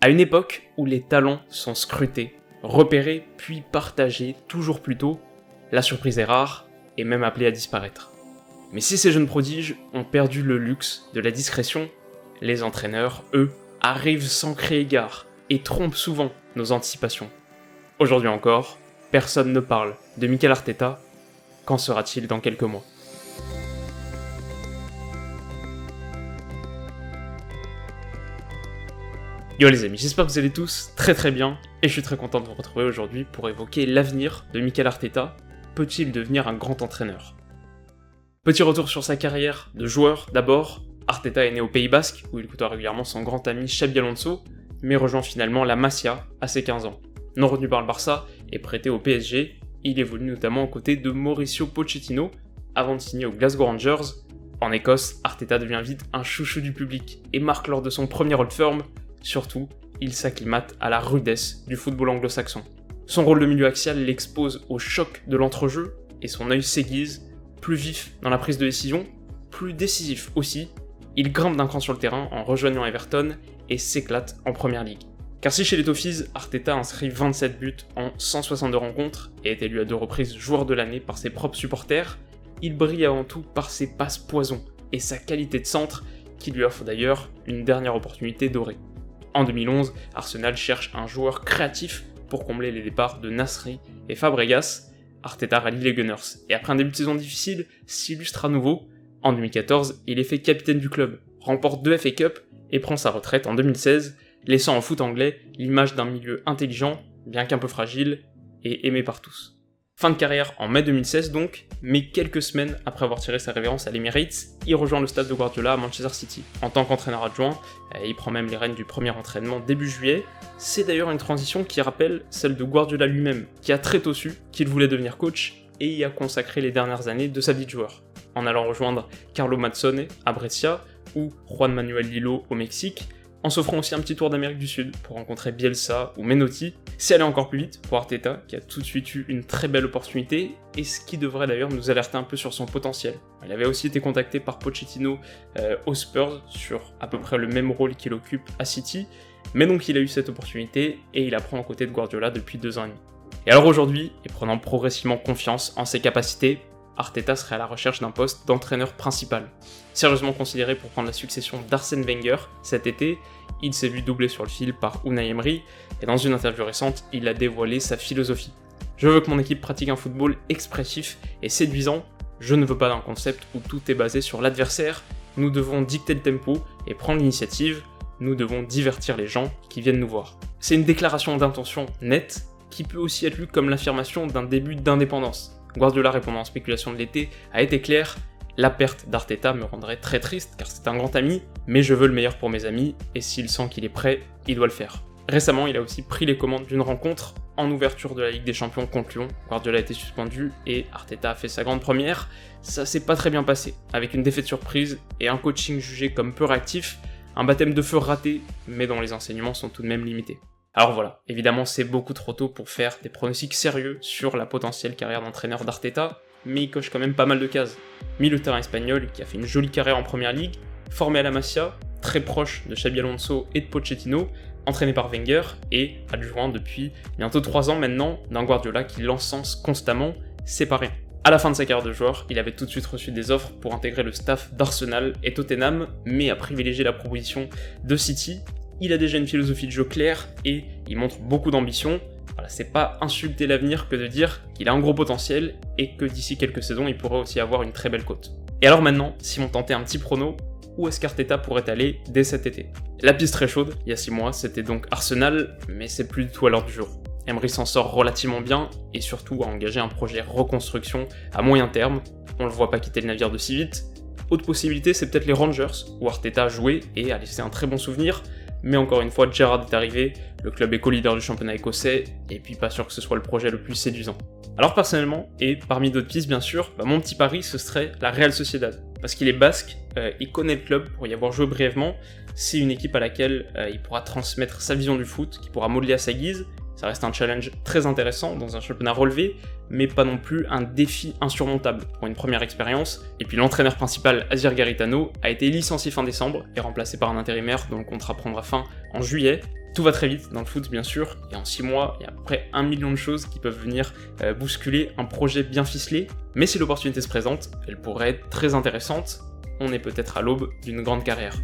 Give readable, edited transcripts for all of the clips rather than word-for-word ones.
À une époque où les talents sont scrutés, repérés puis partagés toujours plus tôt, la surprise est rare et même appelée à disparaître. Mais si ces jeunes prodiges ont perdu le luxe de la discrétion, les entraîneurs, eux, arrivent sans créer gare et trompent souvent nos anticipations. Aujourd'hui encore, personne ne parle de Mikel Arteta. Qu'en sera-t-il dans quelques mois ? Yo les amis, j'espère que vous allez tous très bien et je suis très content de vous retrouver aujourd'hui pour évoquer l'avenir de Mikel Arteta. Peut-il devenir un grand entraîneur ? Petit retour sur sa carrière de joueur d'abord. Arteta est né au Pays Basque où il côtoie régulièrement son grand ami Xabi Alonso, mais rejoint finalement la Masia à ses 15 ans. Non retenu par le Barça et prêté au PSG, il évolue notamment aux côtés de Mauricio Pochettino avant de signer aux Glasgow Rangers. En Écosse, Arteta devient vite un chouchou du public et marque lors de son premier Old Firm. Surtout, il s'acclimate à la rudesse du football anglo-saxon. Son rôle de milieu axial l'expose au choc de l'entrejeu et son œil s'aiguise, plus vif dans la prise de décision, plus décisif aussi. Il grimpe d'un cran sur le terrain en rejoignant Everton et s'éclate en Première Ligue. Car si chez les Toffees, Arteta inscrit 27 buts en 162 rencontres et est élu à 2 reprises joueur de l'année par ses propres supporters, il brille avant tout par ses passes poison et sa qualité de centre qui lui offre d'ailleurs une dernière opportunité dorée. En 2011, Arsenal cherche un joueur créatif pour combler les départs de Nasri et Fabregas. Arteta rallie les Gunners et après un début de saison difficile, s'illustre à nouveau. En 2014, il est fait capitaine du club, remporte 2 FA Cup et prend sa retraite en 2016, laissant au foot anglais l'image d'un milieu intelligent, bien qu'un peu fragile, et aimé par tous. Fin de carrière en mai 2016 donc, mais quelques semaines après avoir tiré sa révérence à l'Emirates, il rejoint le staff de Guardiola à Manchester City. En tant qu'entraîneur adjoint, il prend même les rênes du premier entraînement début juillet. C'est d'ailleurs une transition qui rappelle celle de Guardiola lui-même, qui a très tôt su qu'il voulait devenir coach et y a consacré les dernières années de sa vie de joueur, en allant rejoindre Carlo Mazzone à Brescia ou Juan Manuel Lillo au Mexique, en s'offrant aussi un petit tour d'Amérique du Sud pour rencontrer Bielsa ou Menotti. C'est allé encore plus vite pour Arteta, qui a tout de suite eu une très belle opportunité, et ce qui devrait d'ailleurs nous alerter un peu sur son potentiel. Il avait aussi été contacté par Pochettino aux Spurs, sur à peu près le même rôle qu'il occupe à City, mais donc il a eu cette opportunité, et il apprend aux côtés de Guardiola depuis 2 ans et demi. Et alors aujourd'hui, et prenant progressivement confiance en ses capacités, Arteta serait à la recherche d'un poste d'entraîneur principal. Sérieusement considéré pour prendre la succession d'Arsène Wenger cet été, il s'est vu doublé sur le fil par Unai Emery, et dans une interview récente, il a dévoilé sa philosophie. Je veux que mon équipe pratique un football expressif et séduisant, je ne veux pas d'un concept où tout est basé sur l'adversaire, nous devons dicter le tempo et prendre l'initiative, nous devons divertir les gens qui viennent nous voir. C'est une déclaration d'intention nette, qui peut aussi être lue comme l'affirmation d'un début d'indépendance. Guardiola répondant aux spéculations de l'été a été clair, la perte d'Arteta me rendrait très triste car c'est un grand ami, mais je veux le meilleur pour mes amis et s'il sent qu'il est prêt, il doit le faire. Récemment, il a aussi pris les commandes d'une rencontre en ouverture de la Ligue des Champions contre Lyon. Guardiola a été suspendu et Arteta a fait sa grande première. Ça s'est pas très bien passé, avec une défaite surprise et un coaching jugé comme peu réactif, un baptême de feu raté, mais dont les enseignements sont tout de même limités. Alors voilà, évidemment c'est beaucoup trop tôt pour faire des pronostics sérieux sur la potentielle carrière d'entraîneur d'Arteta, mais il coche quand même pas mal de cases. Milieu de terrain espagnol qui a fait une jolie carrière en Première Ligue, formé à la Masia, très proche de Xabi Alonso et de Pochettino, entraîné par Wenger et adjoint depuis bientôt 3 ans maintenant d'un Guardiola qui l'encense constamment, c'est pas rien. À la fin de sa carrière de joueur, il avait tout de suite reçu des offres pour intégrer le staff d'Arsenal et Tottenham, mais a privilégié la proposition de City. Il a déjà une philosophie de jeu claire et il montre beaucoup d'ambition. Voilà, c'est pas insulter l'avenir que de dire qu'il a un gros potentiel et que d'ici quelques saisons, il pourrait aussi avoir une très belle cote. Et alors maintenant, si on tentait un petit prono, où est-ce qu'Arteta pourrait aller dès cet été ? La piste très chaude, il y a 6 mois, c'était donc Arsenal, mais c'est plus du tout à l'ordre du jour. Emery s'en sort relativement bien et surtout a engagé un projet reconstruction à moyen terme. On le voit pas quitter le navire de si vite. Autre possibilité, c'est peut-être les Rangers, où Arteta a joué et a laissé un très bon souvenir. Mais encore une fois, Gerrard est arrivé, le club est co-leader du championnat écossais, et puis pas sûr que ce soit le projet le plus séduisant. Alors personnellement, et parmi d'autres pistes bien sûr, mon petit pari ce serait la Real Sociedad. Parce qu'il est basque, il connaît le club pour y avoir joué brièvement, c'est une équipe à laquelle il pourra transmettre sa vision du foot, qu'il pourra modeler à sa guise. Ça reste un challenge très intéressant dans un championnat relevé, mais pas non plus un défi insurmontable pour une première expérience. Et puis l'entraîneur principal, Azir Garitano, a été licencié fin décembre et remplacé par un intérimaire dont le contrat prendra fin en juillet. Tout va très vite dans le foot, bien sûr, et en 6 mois, il y a à peu près 1 million de choses qui peuvent venir bousculer un projet bien ficelé, mais si l'opportunité se présente, elle pourrait être très intéressante. On est peut-être à l'aube d'une grande carrière.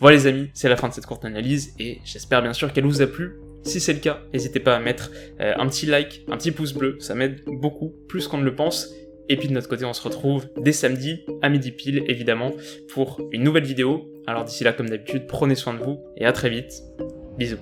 Voilà les amis, c'est la fin de cette courte analyse, et j'espère bien sûr qu'elle vous a plu. Si c'est le cas, n'hésitez pas à mettre un petit like, un petit pouce bleu, ça m'aide beaucoup, plus qu'on ne le pense. Et puis de notre côté, on se retrouve dès samedi, à midi pile évidemment, pour une nouvelle vidéo. Alors d'ici là, comme d'habitude, prenez soin de vous, et à très vite. Bisous.